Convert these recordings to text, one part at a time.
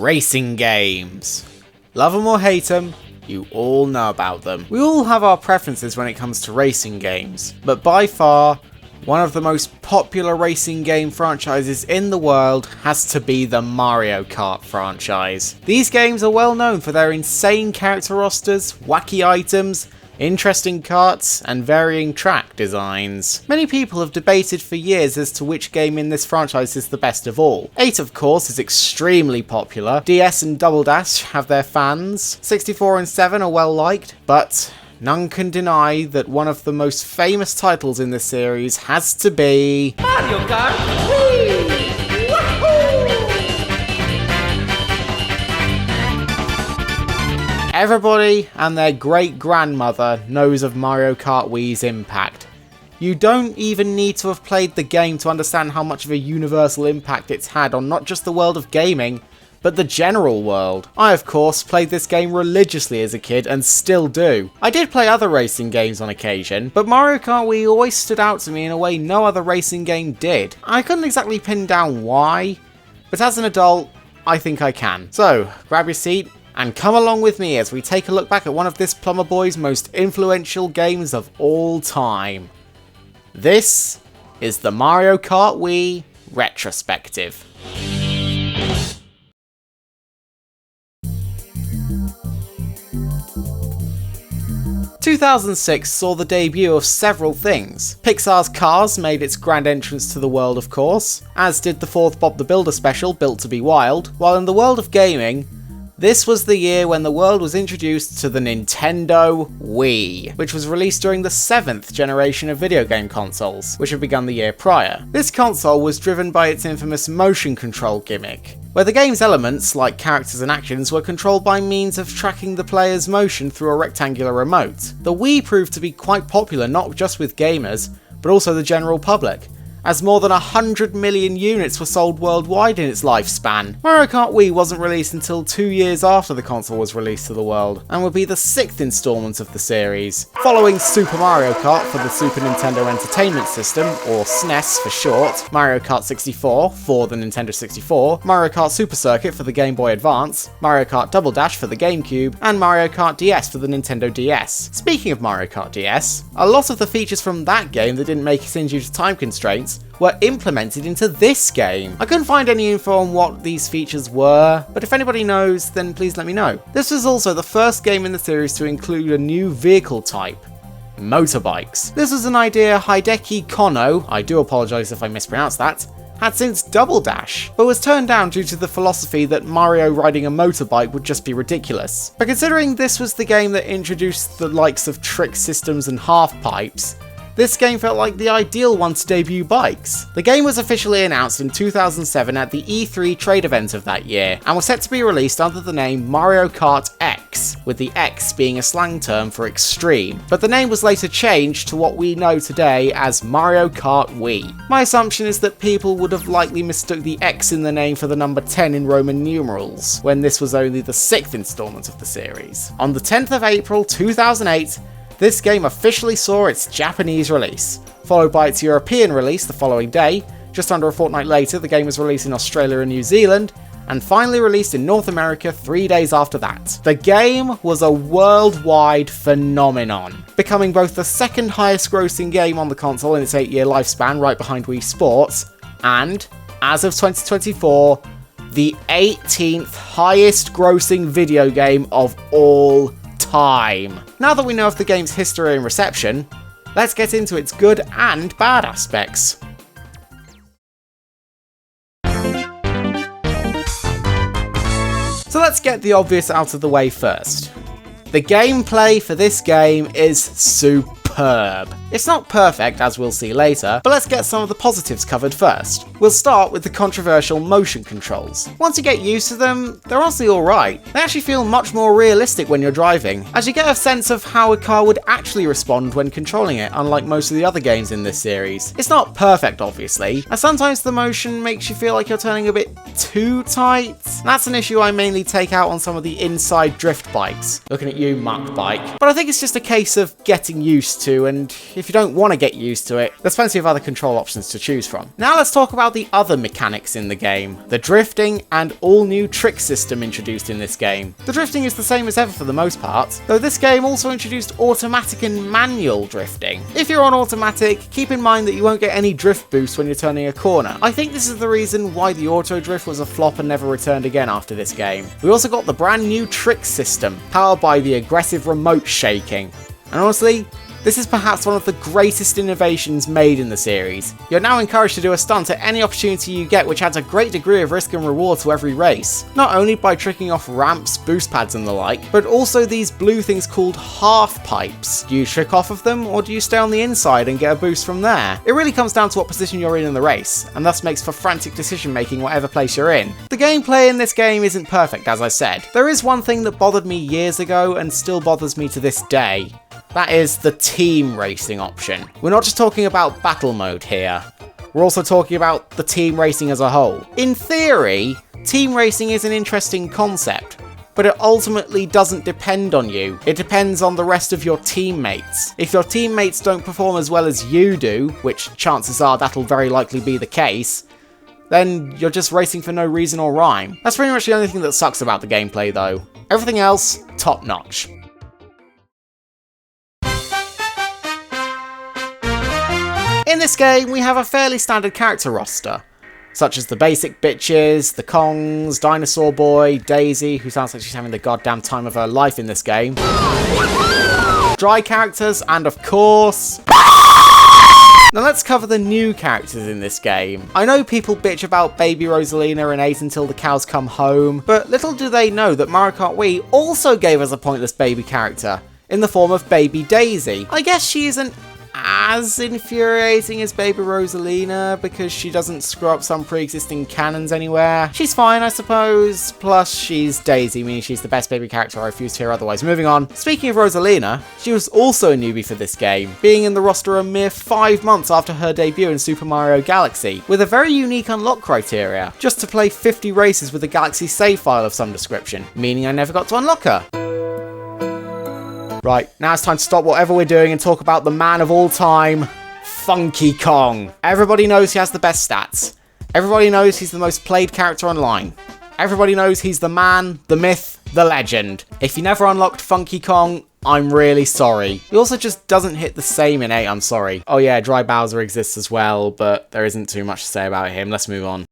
Racing games. Love them or hate them, you all know about them. We all have our preferences when it comes to racing games, but by far, one of the most popular racing game franchises in the world has to be the Mario Kart franchise. These games are well known for their insane character rosters, wacky items, interesting karts, and varying track designs. Many people have debated for years as to which game in this franchise is the best of all. 8 of course is extremely popular, DS and Double Dash have their fans, 64 and 7 are well liked, but none can deny that one of the most famous titles in this series has to be Mario Kart. Whee! Everybody and their great-grandmother knows of Mario Kart Wii's impact. You don't even need to have played the game to understand how much of a universal impact it's had on not just the world of gaming, but the general world. I of course played this game religiously as a kid and still do. I did play other racing games on occasion, but Mario Kart Wii always stood out to me in a way no other racing game did. I couldn't exactly pin down why, but as an adult, I think I can. So, grab your seat and come along with me as we take a look back at one of this plumber boy's most influential games of all time. This is the Mario Kart Wii Retrospective. ...2006 saw the debut of several things. Pixar's Cars made its grand entrance to the world of course, as did the 4th Bob the Builder special Built to be Wild, while in the world of gaming, this was the year when the world was introduced to the Nintendo Wii, which was released during the 7th generation of video game consoles, which had begun the year prior. This console was driven by its infamous motion control gimmick, where the game's elements, like characters and actions, were controlled by means of tracking the player's motion through a rectangular remote. The Wii proved to be quite popular not just with gamers, but also the general public, as more than 100 million units were sold worldwide in its lifespan. Mario Kart Wii wasn't released until 2 years after the console was released to the world, and would be the 6th installment of the series. Following Super Mario Kart for the Super Nintendo Entertainment System, or SNES for short, Mario Kart 64 for the Nintendo 64, Mario Kart Super Circuit for the Game Boy Advance, Mario Kart Double Dash for the GameCube, and Mario Kart DS for the Nintendo DS. Speaking of Mario Kart DS, a lot of the features from that game that didn't make it in due to time constraints were implemented into this game. I couldn't find any info on what these features were, but if anybody knows, then please let me know. This was also the first game in the series to include a new vehicle type: motorbikes. This was an idea Hideki Kono, I do apologise if I mispronounced that, had since Double Dash, but was turned down due to the philosophy that Mario riding a motorbike would just be ridiculous. But considering this was the game that introduced the likes of trick systems and half pipes, this game felt like the ideal one to debut bikes. The game was officially announced in 2007 at the E3 trade event of that year, and was set to be released under the name Mario Kart X, with the X being a slang term for extreme, but the name was later changed to what we know today as Mario Kart Wii. My assumption is that people would have likely mistook the X in the name for the number 10 in Roman numerals, when this was only the 6th installment of the series. On the 10th of April 2008, this game officially saw its Japanese release, followed by its European release the following day. Just under a fortnight later, the game was released in Australia and New Zealand, and finally released in North America 3 days after that. The game was a worldwide phenomenon, becoming both the second highest grossing game on the console in its 8-year lifespan, right behind Wii Sports, and, as of 2024, the 18th highest grossing video game of all time. Now that we know of the game's history and reception, let's get into its good and bad aspects. So let's get the obvious out of the way first. The gameplay for this game is superb. It's not perfect, as we'll see later, but let's get some of the positives covered first. We'll start with the controversial motion controls. Once you get used to them, they're honestly alright. They actually feel much more realistic when you're driving, as you get a sense of how a car would actually respond when controlling it, unlike most of the other games in this series. It's not perfect, obviously, as sometimes the motion makes you feel like you're turning a bit too tight. That's an issue I mainly take out on some of the inside drift bikes. Looking at you, Muck Bike. But I think it's just a case of getting used to, and if you don't want to get used to it, there's plenty of other control options to choose from. Now let's talk about the other mechanics in the game. The drifting and all new trick system introduced in this game. The drifting is the same as ever for the most part, though this game also introduced automatic and manual drifting. If you're on automatic, keep in mind that you won't get any drift boost when you're turning a corner. I think this is the reason why the auto drift was a flop and never returned again after this game. We also got the brand new trick system, powered by the aggressive remote shaking. And honestly, this is perhaps one of the greatest innovations made in the series. You're now encouraged to do a stunt at any opportunity you get, which adds a great degree of risk and reward to every race. Not only by tricking off ramps, boost pads and the like, but also these blue things called half pipes. Do you trick off of them, or do you stay on the inside and get a boost from there? It really comes down to what position you're in the race, and thus makes for frantic decision making whatever place you're in. The gameplay in this game isn't perfect, as I said. There is one thing that bothered me years ago and still bothers me to this day. That is the team racing option. We're not just talking about battle mode here. We're also talking about the team racing as a whole. In theory, team racing is an interesting concept, but it ultimately doesn't depend on you. It depends on the rest of your teammates. If your teammates don't perform as well as you do, which chances are that'll very likely be the case, then you're just racing for no reason or rhyme. That's pretty much the only thing that sucks about the gameplay though. Everything else, top notch. In this game, we have a fairly standard character roster, such as the basic bitches, the Kongs, Dinosaur Boy, Daisy, who sounds like she's having the goddamn time of her life in this game, dry characters, and of course... Now let's cover the new characters in this game. I know people bitch about Baby Rosalina and 8 Until the Cows Come Home, but little do they know that Mario Kart Wii also gave us a pointless baby character, in the form of Baby Daisy. I guess she isn't as infuriating as Baby Rosalina because she doesn't screw up some pre-existing canons anywhere. She's fine, I suppose. Plus, she's Daisy, meaning she's the best baby character I refuse to hear otherwise. Moving on. Speaking of Rosalina, she was also a newbie for this game, being in the roster a mere 5 months after her debut in Super Mario Galaxy, with a very unique unlock criteria, just to play 50 races with a Galaxy save file of some description, meaning I never got to unlock her. Right, now it's time to stop whatever we're doing and talk about the man of all time, Funky Kong. Everybody knows he has the best stats. Everybody knows he's the most played character online. Everybody knows he's the man, the myth, the legend. If you never unlocked Funky Kong, I'm really sorry. He also just doesn't hit the same in 8, I'm sorry. Oh yeah, Dry Bowser exists as well, but there isn't too much to say about him. Let's move on.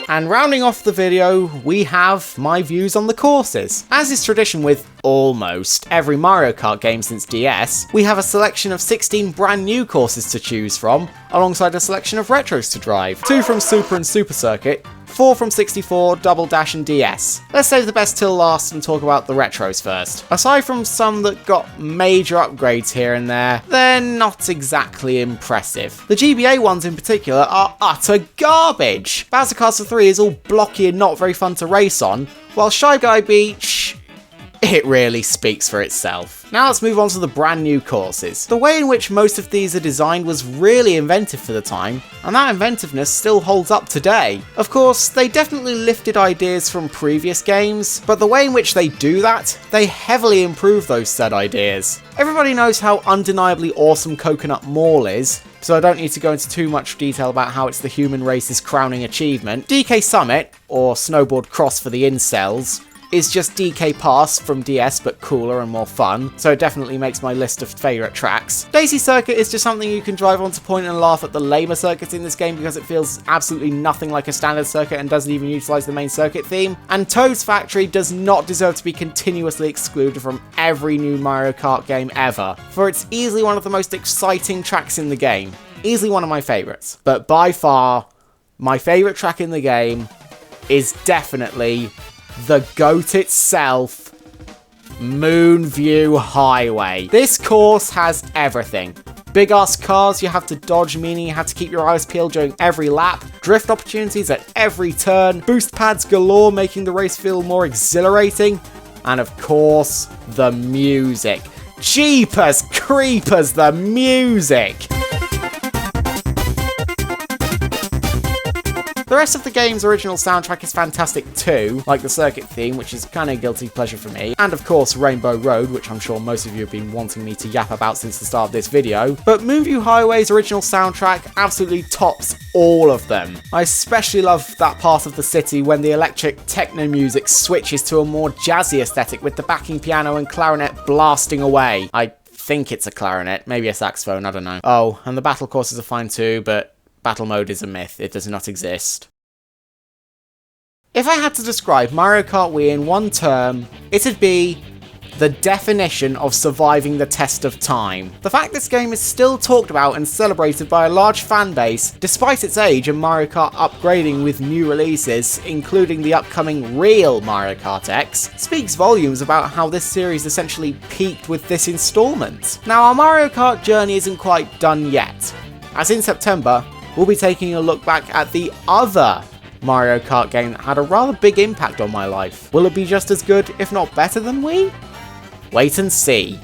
And rounding off the video, we have my views on the courses. As is tradition with almost every Mario Kart game since DS, we have a selection of 16 brand new courses to choose from, alongside a selection of retros to drive. 2 from Super and Super Circuit, 4 from 64, Double Dash and DS. Let's save the best till last and talk about the retros first. Aside from some that got major upgrades here and there, they're not exactly impressive. The GBA ones in particular are utter garbage. Bowser Castle 3 is all blocky and not very fun to race on, while Shy Guy Beach... it really speaks for itself. Now let's move on to the brand new courses. The way in which most of these are designed was really inventive for the time, and that inventiveness still holds up today. Of course, they definitely lifted ideas from previous games, but the way in which they do that, they heavily improve those said ideas. Everybody knows how undeniably awesome Coconut Mall is, so I don't need to go into too much detail about how it's the human race's crowning achievement. DK Summit, or Snowboard Cross for the incels, is just DK Pass from DS but cooler and more fun, so it definitely makes my list of favourite tracks. Daisy Circuit is just something you can drive on to point and laugh at the lamer circuits in this game because it feels absolutely nothing like a standard circuit and doesn't even utilise the main circuit theme. And Toad's Factory does not deserve to be continuously excluded from every new Mario Kart game ever, for it's easily one of the most exciting tracks in the game. Easily one of my favourites. But by far, my favourite track in the game is definitely the GOAT itself, Moonview Highway. This course has everything. Big ass cars you have to dodge, meaning you have to keep your eyes peeled during every lap, drift opportunities at every turn, boost pads galore making the race feel more exhilarating, and of course, the music. Jeepers creepers, the music! The rest of the game's original soundtrack is fantastic too, like the circuit theme, which is kinda guilty pleasure for me, and of course Rainbow Road, which I'm sure most of you have been wanting me to yap about since the start of this video, but Moonview Highway's original soundtrack absolutely tops all of them. I especially love that part of the city when the electric techno music switches to a more jazzy aesthetic with the backing piano and clarinet blasting away. I think it's a clarinet, maybe a saxophone, I don't know. Oh, and the battle courses are fine too, but battle mode is a myth, it does not exist. If I had to describe Mario Kart Wii in one term, it'd be the definition of surviving the test of time. The fact this game is still talked about and celebrated by a large fan base, despite its age and Mario Kart upgrading with new releases, including the upcoming real Mario Kart X, speaks volumes about how this series essentially peaked with this installment. Now, our Mario Kart journey isn't quite done yet, as in September, we'll be taking a look back at the other Mario Kart game that had a rather big impact on my life. Will it be just as good, if not better than Wii? Wait and see.